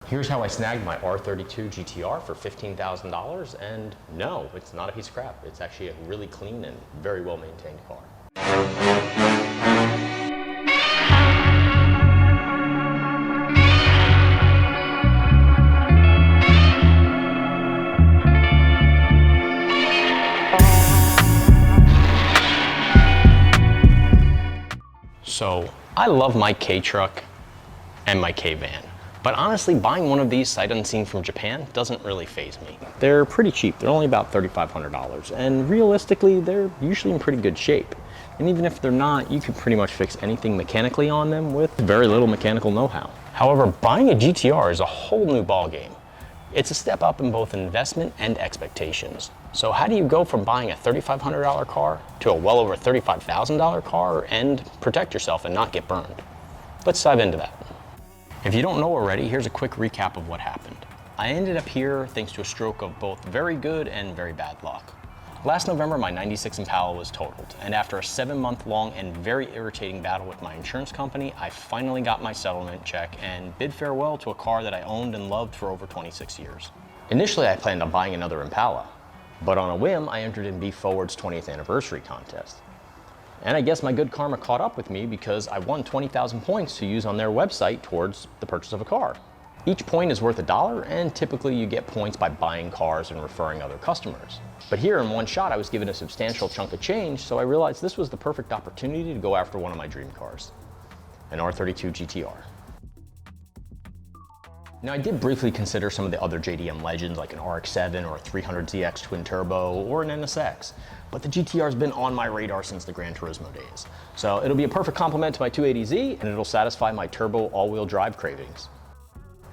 Here's how I snagged my R32 GTR for $15,000, and no, it's not a piece of crap. It's actually a really clean and very well maintained car. So I love my K truck and my K van. But honestly, buying one of these sight unseen from Japan doesn't really faze me. They're pretty cheap. They're only about $3,500. And realistically, they're usually in pretty good shape. And even if they're not, you can pretty much fix anything mechanically on them with very little mechanical know-how. However, buying a GTR is a whole new ballgame. It's a step up in both investment and expectations. So how do you go from buying a $3,500 car to a well over $35,000 car and protect yourself and not get burned? Let's dive into that. If you don't know already, here's a quick recap of what happened. I ended up here thanks to a stroke of both very good and very bad luck. Last November, my 96 Impala was totaled, and after a 7-month-long and very irritating battle with my insurance company, I finally got my settlement check and bid farewell to a car that I owned and loved for over 26 years. Initially, I planned on buying another Impala, but on a whim, I entered in B Forward's 20th anniversary contest. And I guess my good karma caught up with me because I won 20,000 points to use on their website towards the purchase of a car. Each point is worth $1, and typically you get points by buying cars and referring other customers. But here in one shot, I was given a substantial chunk of change, so I realized this was the perfect opportunity to go after one of my dream cars, an R32 GTR. Now, I did briefly consider some of the other JDM legends like an RX-7 or a 300ZX twin turbo or an NSX, but the GTR's been on my radar since the Gran Turismo days. So it'll be a perfect complement to my 280Z, and it'll satisfy my turbo all-wheel drive cravings.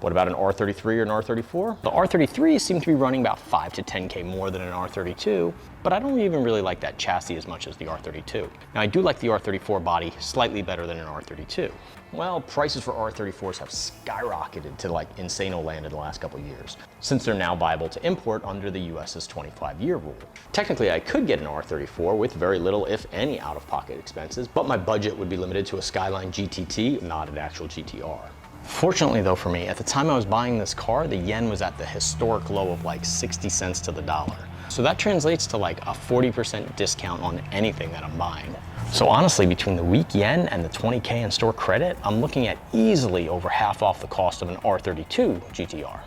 What about an R33 or an R34? The R33 seem to be running about 5 to 10K more than an R32, but I don't even really like that chassis as much as the R32. Now, I do like the R34 body slightly better than an R32. Well, prices for R34s have skyrocketed to like insano land in the last couple of years, since they're now viable to import under the US's 25-year rule. Technically, I could get an R34 with very little, if any, out-of-pocket expenses, but my budget would be limited to a Skyline GTT, not an actual GTR. Fortunately though for me, at the time I was buying this car, the yen was at the historic low of like 60 cents to the dollar. So that translates to like a 40% discount on anything that I'm buying. So honestly, between the weak yen and the 20K in store credit, I'm looking at easily over half off the cost of an R32 GTR.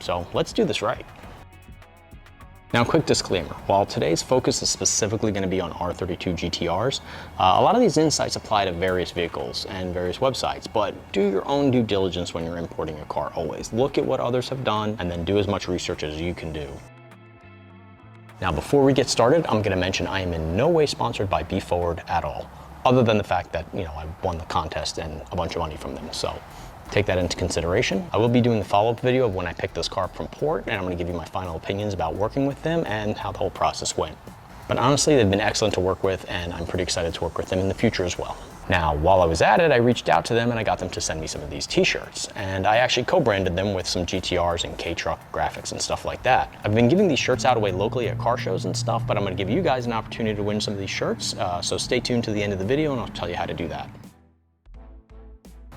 So let's do this right. Now, quick disclaimer, while today's focus is specifically going to be on R32 GTRs, a lot of these insights apply to various vehicles and various websites, but do your own due diligence when you're importing a car always. Look at what others have done and then do as much research as you can do. Now, before we get started, I'm going to mention I am in no way sponsored by B Forward at all, other than the fact that, I won the contest and a bunch of money from them, so take that into consideration. I will be doing the follow-up video of when I picked this car up from port, and I'm going to give you my final opinions about working with them and how the whole process went. But honestly, they've been excellent to work with, and I'm pretty excited to work with them in the future as well. Now, while I was at it, I reached out to them and I got them to send me some of these t-shirts, and I actually co-branded them with some GTRs and K-Truck graphics and stuff like that. I've been giving these shirts out away locally at car shows and stuff, but I'm going to give you guys an opportunity to win some of these shirts, so stay tuned to the end of the video and I'll tell you how to do that.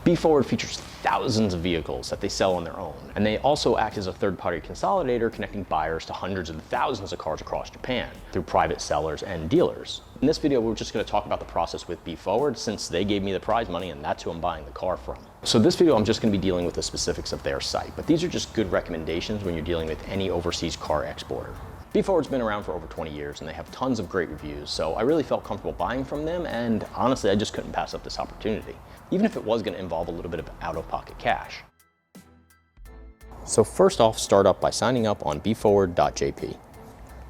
B Forward features thousands of vehicles that they sell on their own, and they also act as a third-party consolidator connecting buyers to hundreds of thousands of cars across Japan through private sellers and dealers. In this video, we're just going to talk about the process with B Forward since they gave me the prize money and that's who I'm buying the car from. So this video, I'm just going to be dealing with the specifics of their site, but these are just good recommendations when you're dealing with any overseas car exporter. B Forward's been around for over 20 years and they have tons of great reviews, so I really felt comfortable buying from them, and honestly, I just couldn't pass up this opportunity, even if it was going to involve a little bit of out-of-pocket cash. So first off, start up by signing up on bforward.jp.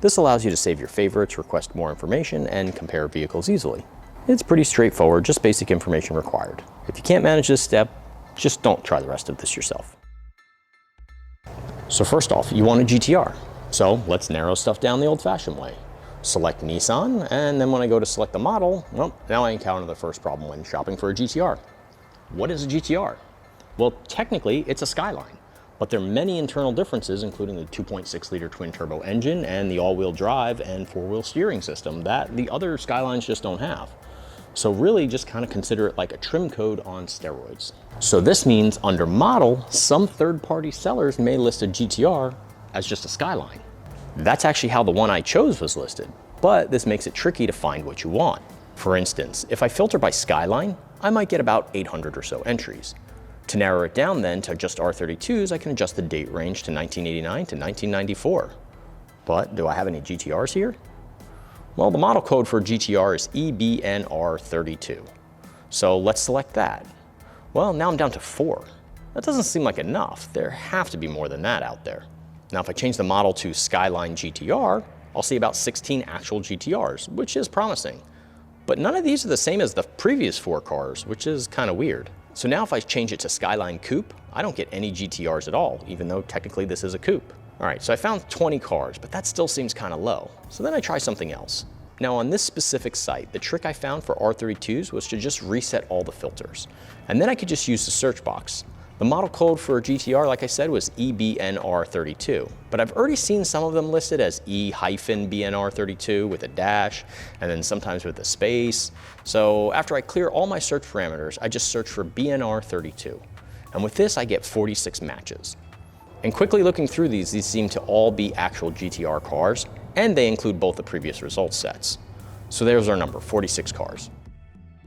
This allows you to save your favorites, request more information, and compare vehicles easily. It's pretty straightforward, just basic information required. If you can't manage this step, just don't try the rest of this yourself. So first off, you want a GTR. So let's narrow stuff down the old-fashioned way. Select Nissan, and then when I go to select the model, well, now I encounter the first problem when shopping for a GTR. What is a GTR? Well, technically, it's a Skyline, but there are many internal differences, including the 2.6-liter twin-turbo engine and the all-wheel drive and four-wheel steering system that the other Skylines just don't have. So really just kind of consider it like a trim code on steroids. So this means under model, some third-party sellers may list a GTR as just a Skyline. That's actually how the one I chose was listed, but this makes it tricky to find what you want. For instance, if I filter by Skyline, I might get about 800 or so entries. To narrow it down then to just R32s, I can adjust the date range to 1989 to 1994. But do I have any GTRs here? Well, the model code for GTR is EBNR32. So let's select that. Well, now I'm down to 4. That doesn't seem like enough. There have to be more than that out there. Now, if I change the model to Skyline GTR, I'll see about 16 actual GTRs, which is promising. But none of these are the same as the previous 4 cars, which is kind of weird. So now if I change it to Skyline Coupe, I don't get any GTRs at all, even though technically this is a coupe. All right, so I found 20 cars, but that still seems kind of low. So then I try something else. Now on this specific site, the trick I found for R32s was to just reset all the filters. And then I could just use the search box. The model code for GTR, like I said, was EBNR32, but I've already seen some of them listed as E-BNR32 with a dash, and then sometimes with a space. So after I clear all my search parameters, I just search for BNR32. And with this, I get 46 matches. And quickly looking through these seem to all be actual GTR cars, and they include both the previous result sets. So there's our number, 46 cars.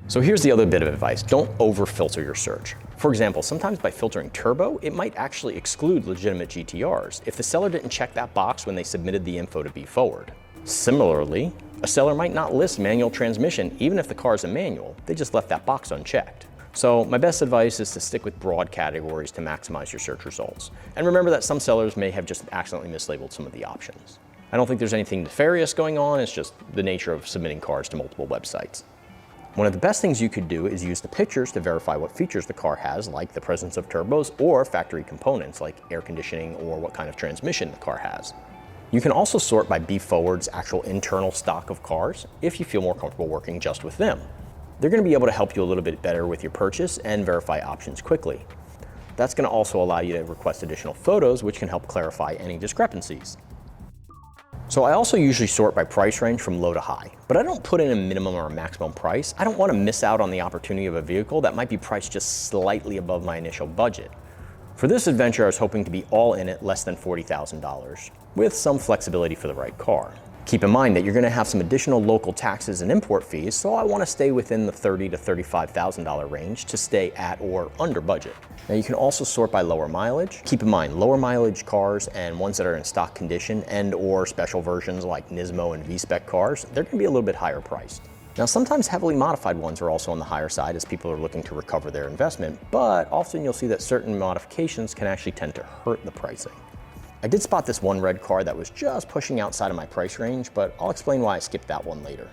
So here's the other bit of advice. Don't over-filter your search. For example, sometimes by filtering turbo, it might actually exclude legitimate GTRs if the seller didn't check that box when they submitted the info to be forward. Similarly, a seller might not list manual transmission even if the car is a manual. They just left that box unchecked. So my best advice is to stick with broad categories to maximize your search results. And remember that some sellers may have just accidentally mislabeled some of the options. I don't think there's anything nefarious going on, it's just the nature of submitting cars to multiple websites. One of the best things you could do is use the pictures to verify what features the car has, like the presence of turbos or factory components like air conditioning or what kind of transmission the car has. You can also sort by B-Forward's actual internal stock of cars if you feel more comfortable working just with them. They're going to be able to help you a little bit better with your purchase and verify options quickly. That's going to also allow you to request additional photos, which can help clarify any discrepancies. So I also usually sort by price range from low to high, but I don't put in a minimum or a maximum price. I don't want to miss out on the opportunity of a vehicle that might be priced just slightly above my initial budget. For this adventure, I was hoping to be all in at less than $40,000, with some flexibility for the right car. Keep in mind that you're going to have some additional local taxes and import fees, so I want to stay within the $30,000 to $35,000 range to stay at or under budget. Now you can also sort by lower mileage. Keep in mind, lower mileage cars and ones that are in stock condition and or special versions like Nismo and V-Spec cars, they're going to be a little bit higher priced. Now sometimes heavily modified ones are also on the higher side as people are looking to recover their investment, but often you'll see that certain modifications can actually tend to hurt the pricing. I did spot this one red car that was just pushing outside of my price range, but I'll explain why I skipped that one later.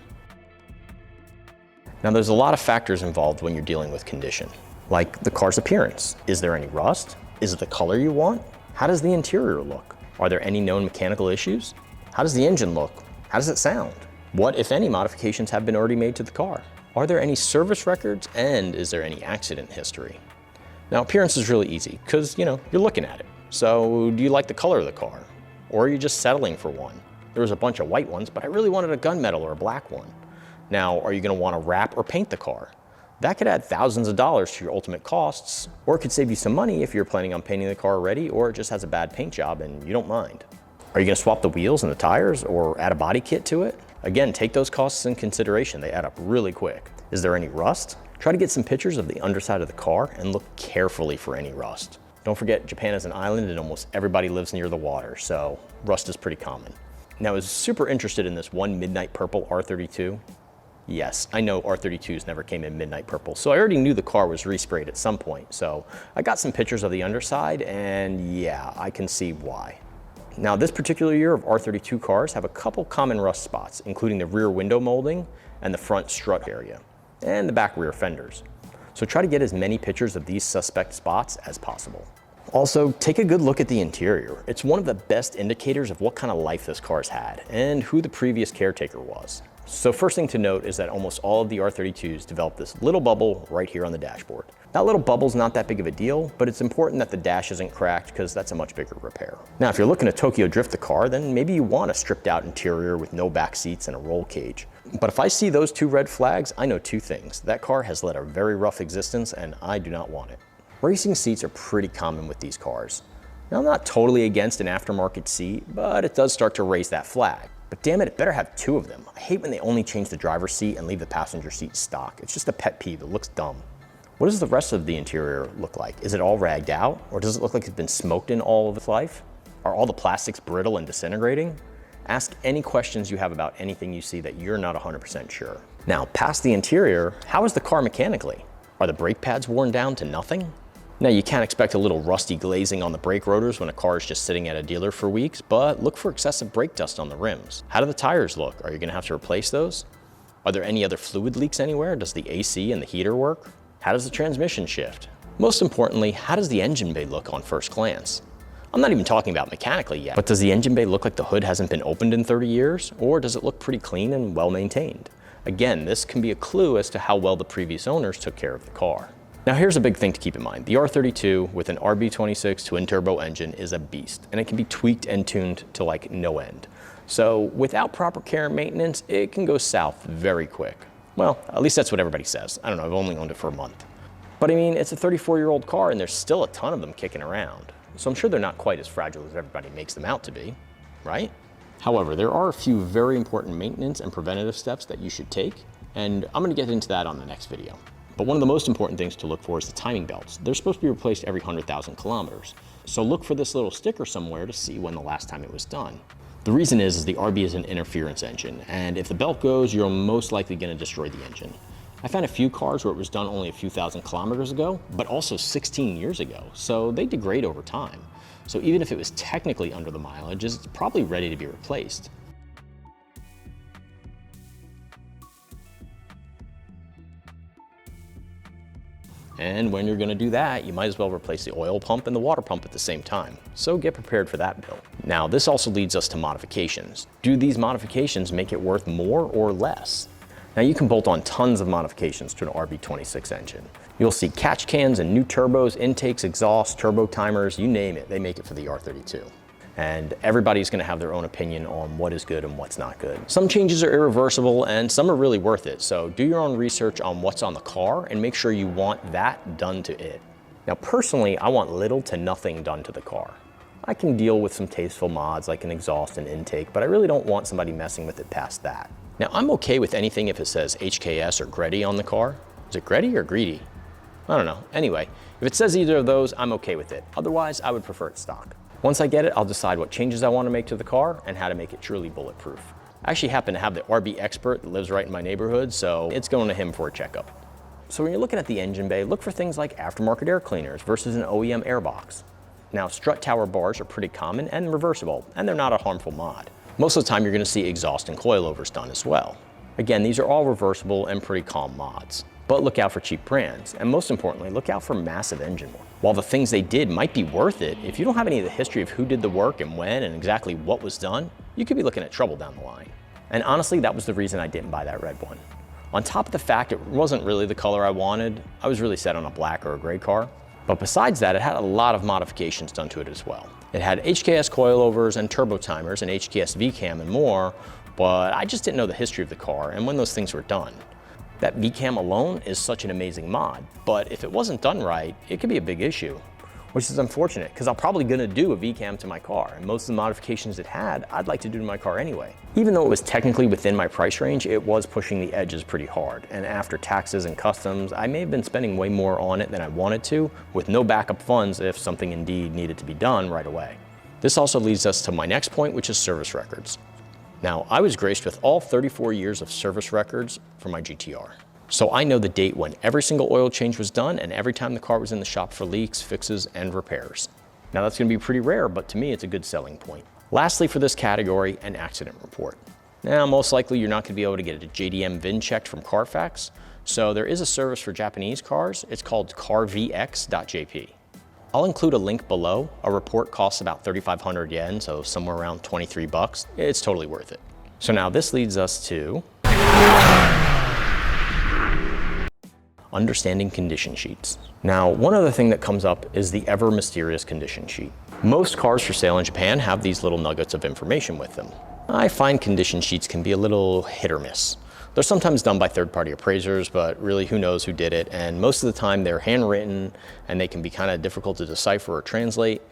Now there's a lot of factors involved when you're dealing with condition, like the car's appearance. Is there any rust? Is it the color you want? How does the interior look? Are there any known mechanical issues? How does the engine look? How does it sound? What, if any, modifications have been already made to the car? Are there any service records, and is there any accident history? Now appearance is really easy, because you're looking at it. So do you like the color of the car? Or are you just settling for one? There was a bunch of white ones, but I really wanted a gunmetal or a black one. Now, are you going to want to wrap or paint the car? That could add thousands of dollars to your ultimate costs, or it could save you some money if you're planning on painting the car already, or it just has a bad paint job and you don't mind. Are you going to swap the wheels and the tires or add a body kit to it? Again, take those costs in consideration. They add up really quick. Is there any rust? Try to get some pictures of the underside of the car and look carefully for any rust. Don't forget, Japan is an island and almost everybody lives near the water, so rust is pretty common. Now, I was super interested in this one midnight purple R32. Yes, I know R32s never came in midnight purple, so I already knew the car was resprayed at some point, so I got some pictures of the underside, and yeah, I can see why. Now, this particular year of R32 cars have a couple common rust spots, including the rear window molding and the front strut area, and the back rear fenders. So try to get as many pictures of these suspect spots as possible. Also, take a good look at the interior. It's one of the best indicators of what kind of life this car's had and who the previous caretaker was. So first thing to note is that almost all of the R32s develop this little bubble right here on the dashboard. That little bubble's not that big of a deal, but it's important that the dash isn't cracked because that's a much bigger repair. Now, if you're looking to Tokyo drift the car, then maybe you want a stripped out interior with no back seats and a roll cage. But if I see those two red flags, I know two things. That car has led a very rough existence and I do not want it. Racing seats are pretty common with these cars. Now, I'm not totally against an aftermarket seat, but it does start to raise that flag. But damn it better have two of them. I hate when they only change the driver's seat and leave the passenger seat stock. It's just a pet peeve, it looks dumb. What does the rest of the interior look like? Is it all ragged out? Or does it look like it's been smoked in all of its life? Are all the plastics brittle and disintegrating? Ask any questions you have about anything you see that you're not 100% sure. Now, past the interior, how is the car mechanically? Are the brake pads worn down to nothing? Now, you can't expect a little rusty glazing on the brake rotors when a car is just sitting at a dealer for weeks, but look for excessive brake dust on the rims. How do the tires look? Are you gonna have to replace those? Are there any other fluid leaks anywhere? Does the AC and the heater work? How does the transmission shift? Most importantly, how does the engine bay look on first glance? I'm not even talking about mechanically yet, but does the engine bay look like the hood hasn't been opened in 30 years? Or does it look pretty clean and well maintained? Again, this can be a clue as to how well the previous owners took care of the car. Now here's a big thing to keep in mind. The R32 with an RB26 twin turbo engine is a beast, and it can be tweaked and tuned to like no end. So without proper care and maintenance, it can go south very quick. Well, at least that's what everybody says. I don't know, I've only owned it for a month. But I mean, it's a 34-year-old car and there's still a ton of them kicking around. So I'm sure they're not quite as fragile as everybody makes them out to be, right? However, there are a few very important maintenance and preventative steps that you should take, and I'm gonna get into that on the next video. But one of the most important things to look for is the timing belts. They're supposed to be replaced every 100,000 kilometers. So look for this little sticker somewhere to see when the last time it was done. The reason is the RB is an interference engine, and if the belt goes, you're most likely gonna destroy the engine. I found a few cars where it was done only a few thousand kilometers ago, but also 16 years ago, so they degrade over time. So even if it was technically under the mileage, it's probably ready to be replaced. And when you're gonna do that, you might as well replace the oil pump and the water pump at the same time. So get prepared for that bill. Now, this also leads us to modifications. Do these modifications make it worth more or less? Now you can bolt on tons of modifications to an RB26 engine. You'll see catch cans and new turbos, intakes, exhausts, turbo timers, you name it, they make it for the R32. And everybody's gonna have their own opinion on what is good and what's not good. Some changes are irreversible and some are really worth it. So do your own research on what's on the car and make sure you want that done to it. Now personally, I want little to nothing done to the car. I can deal with some tasteful mods like an exhaust and intake, but I really don't want somebody messing with it past that. Now I'm okay with anything if it says HKS or Greddy on the car. Is it Greddy or Greedy? I don't know. Anyway, if it says either of those, I'm okay with it. Otherwise, I would prefer it stock. Once I get it, I'll decide what changes I want to make to the car and how to make it truly bulletproof. I actually happen to have the RB expert that lives right in my neighborhood, so it's going to him for a checkup. So when you're looking at the engine bay, look for things like aftermarket air cleaners versus an OEM airbox. Now, strut tower bars are pretty common and reversible, and they're not a harmful mod. Most of the time, you're going to see exhaust and coilovers done as well. Again, these are all reversible and pretty calm mods. But look out for cheap brands, and most importantly, look out for massive engine work. While the things they did might be worth it, if you don't have any of the history of who did the work and when and exactly what was done, you could be looking at trouble down the line. And honestly, that was the reason I didn't buy that red one. On top of the fact it wasn't really the color I wanted, I was really set on a black or a gray car. But besides that, it had a lot of modifications done to it as well. It had HKS coilovers and turbo timers and HKS VCAM and more, but I just didn't know the history of the car and when those things were done. That VCAM alone is such an amazing mod, but if it wasn't done right, it could be a big issue, which is unfortunate because I'm probably gonna do a VCAM to my car, and most of the modifications it had, I'd like to do to my car anyway. Even though it was technically within my price range, it was pushing the edges pretty hard, and after taxes and customs, I may have been spending way more on it than I wanted to, with no backup funds if something indeed needed to be done right away. This also leads us to my next point, which is service records. Now, I was graced with all 34 years of service records for my GTR. So I know the date when every single oil change was done and every time the car was in the shop for leaks, fixes, and repairs. Now that's gonna be pretty rare, but to me it's a good selling point. Lastly for this category, an accident report. Now, most likely you're not gonna be able to get a JDM Vin checked from CarVX, so there is a service for Japanese cars. It's called CarVX.jp. I'll include a link below. A report costs about 3,500 yen, so somewhere around 23 bucks. It's totally worth it. So now this leads us to understanding condition sheets. Now, one other thing that comes up is the ever mysterious condition sheet. Most cars for sale in Japan have these little nuggets of information with them. I find condition sheets can be a little hit or miss. They're sometimes done by third-party appraisers, but really who knows who did it, and most of the time they're handwritten and they can be kind of difficult to decipher or translate.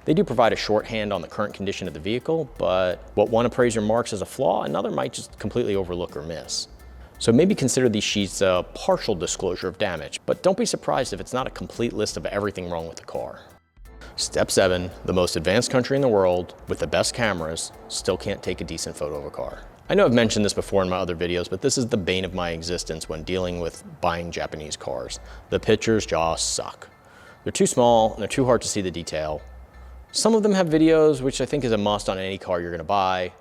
They do provide a shorthand on the current condition of the vehicle, but what one appraiser marks as a flaw, another might just completely overlook or miss. So maybe consider these sheets a partial disclosure of damage, but don't be surprised if it's not a complete list of everything wrong with the car. Step 7, the most advanced country in the world with the best cameras still can't take a decent photo of a car. I know I've mentioned this before in my other videos, but this is the bane of my existence when dealing with buying Japanese cars. The pictures just suck. They're too small and they're too hard to see the detail. Some of them have videos, which I think is a must on any car you're gonna buy.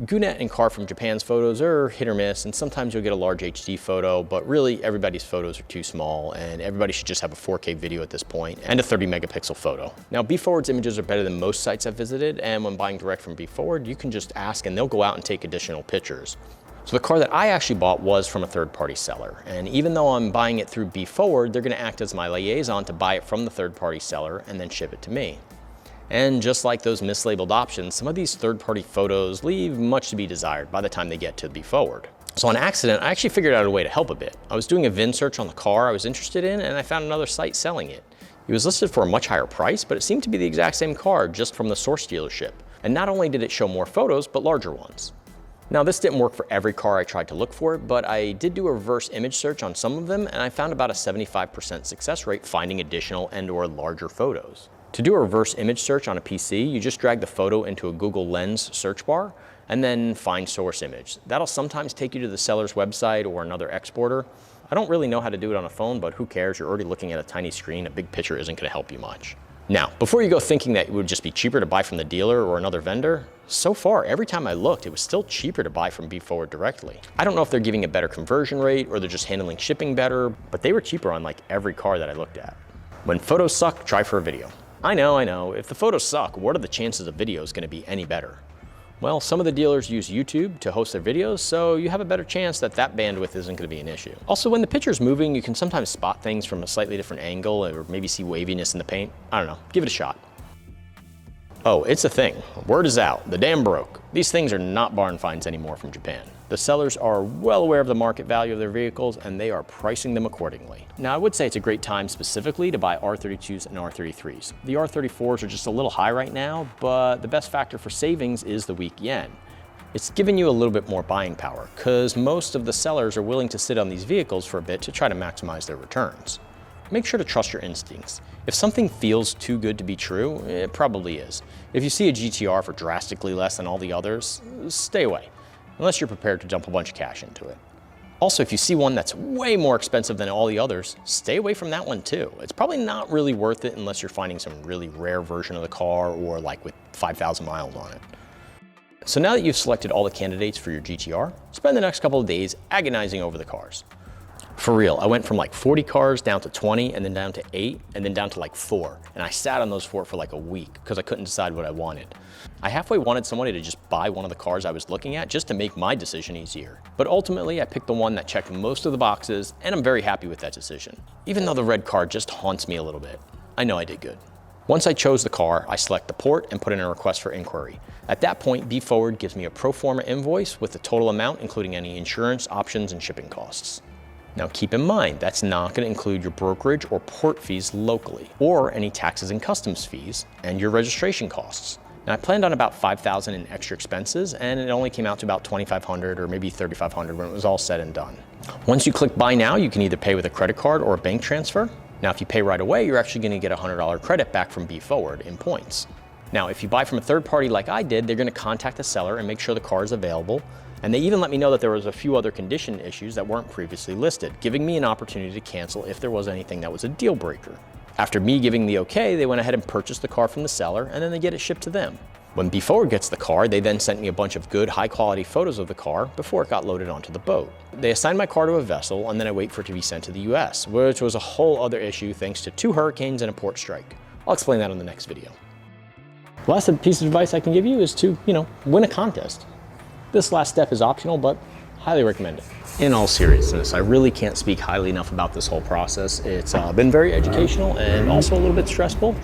Gunet and Car from Japan's photos are hit or miss, and sometimes you'll get a large HD photo, but really everybody's photos are too small and everybody should just have a 4K video at this point and a 30 megapixel photo. Now, BeForward's images are better than most sites I've visited, and when buying direct from BeForward, you can just ask and they'll go out and take additional pictures. So the car that I actually bought was from a third-party seller, and even though I'm buying it through BeForward, they're gonna act as my liaison to buy it from the third-party seller and then ship it to me. And just like those mislabeled options, some of these third-party photos leave much to be desired by the time they get to BeForward. So on accident, I actually figured out a way to help a bit. I was doing a VIN search on the car I was interested in, and I found another site selling it. It was listed for a much higher price, but it seemed to be the exact same car, just from the source dealership. And not only did it show more photos, but larger ones. Now, this didn't work for every car I tried to look for, but I did do a reverse image search on some of them, and I found about a 75% success rate finding additional and/or larger photos. To do a reverse image search on a PC, you just drag the photo into a Google Lens search bar and then find source image. That'll sometimes take you to the seller's website or another exporter. I don't really know how to do it on a phone, but who cares? You're already looking at a tiny screen. A big picture isn't gonna help you much. Now, before you go thinking that it would just be cheaper to buy from the dealer or another vendor, so far, every time I looked, it was still cheaper to buy from BeForward directly. I don't know if they're giving a better conversion rate or they're just handling shipping better, but they were cheaper on like every car that I looked at. When photos suck, try for a video. I know. If the photos suck, what are the chances a video is going to be any better? Well, some of the dealers use YouTube to host their videos, so you have a better chance that that bandwidth isn't going to be an issue. Also, when the picture's moving, you can sometimes spot things from a slightly different angle or maybe see waviness in the paint. I don't know. Give it a shot. Oh, it's a thing. Word is out. The dam broke. These things are not barn finds anymore from Japan. The sellers are well aware of the market value of their vehicles and they are pricing them accordingly. Now, I would say it's a great time specifically to buy R32s and R33s. The R34s are just a little high right now, but the best factor for savings is the weak yen. It's giving you a little bit more buying power because most of the sellers are willing to sit on these vehicles for a bit to try to maximize their returns. Make sure to trust your instincts. If something feels too good to be true, it probably is. If you see a GTR for drastically less than all the others, stay away, unless you're prepared to dump a bunch of cash into it. Also, if you see one that's way more expensive than all the others, stay away from that one too. It's probably not really worth it unless you're finding some really rare version of the car or like with 5,000 miles on it. So now that you've selected all the candidates for your GTR, spend the next couple of days agonizing over the cars. For real, I went from like 40 cars down to 20 and then down to 8 and then down to like 4. And I sat on those 4 for like a week because I couldn't decide what I wanted. I halfway wanted somebody to just buy one of the cars I was looking at just to make my decision easier. But ultimately, I picked the one that checked most of the boxes and I'm very happy with that decision. Even though the red car just haunts me a little bit. I know I did good. Once I chose the car, I select the port and put in a request for inquiry. At that point, BeForward gives me a pro forma invoice with the total amount, including any insurance, options, and shipping costs. Now keep in mind, that's not going to include your brokerage or port fees locally, or any taxes and customs fees, and your registration costs. Now I planned on about $5,000 in extra expenses, and it only came out to about $2,500 or maybe $3,500 when it was all said and done. Once you click buy now, you can either pay with a credit card or a bank transfer. Now if you pay right away, you're actually going to get a $100 credit back from BeForward in points. Now if you buy from a third party like I did, they're going to contact the seller and make sure the car is available. And they even let me know that there was a few other condition issues that weren't previously listed, giving me an opportunity to cancel if there was anything that was a deal breaker. After me giving the okay, they went ahead and purchased the car from the seller and then they get it shipped to them. When BeForward gets the car, they then sent me a bunch of good, high quality photos of the car before it got loaded onto the boat. They assigned my car to a vessel and then I wait for it to be sent to the US, which was a whole other issue thanks to 2 hurricanes and a port strike. I'll explain that in the next video. The last piece of advice I can give you is to, win a contest. This last step is optional, but highly recommend it. In all seriousness, I really can't speak highly enough about this whole process. It's been very educational and also a little bit stressful.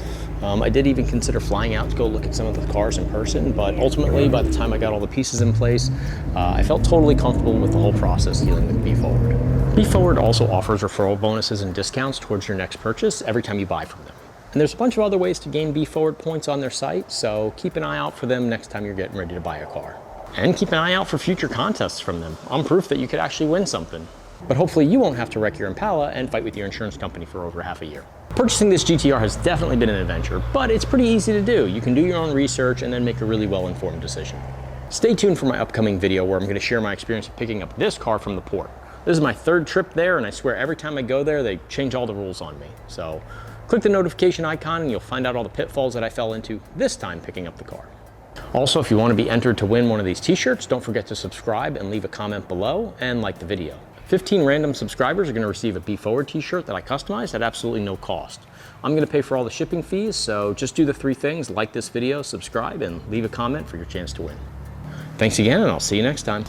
I did even consider flying out to go look at some of the cars in person, but ultimately, by the time I got all the pieces in place, I felt totally comfortable with the whole process dealing with BeForward. BeForward also offers referral bonuses and discounts towards your next purchase every time you buy from them. And there's a bunch of other ways to gain BeForward points on their site, so keep an eye out for them next time you're getting ready to buy a car. And keep an eye out for future contests from them. I'm proof that you could actually win something. But hopefully you won't have to wreck your Impala and fight with your insurance company for over half a year. Purchasing this GTR has definitely been an adventure, but it's pretty easy to do. You can do your own research and then make a really well-informed decision. Stay tuned for my upcoming video where I'm going to share my experience of picking up this car from the port. This is my third trip there, and I swear every time I go there, they change all the rules on me. So click the notification icon and you'll find out all the pitfalls that I fell into this time picking up the car. Also, if you want to be entered to win one of these t-shirts, don't forget to subscribe and leave a comment below and like the video. 15 random subscribers are going to receive a BeForward t-shirt that I customized at absolutely no cost. I'm going to pay for all the shipping fees, so just do the 3 things: like this video, subscribe, and leave a comment for your chance to win. Thanks again, and I'll see you next time.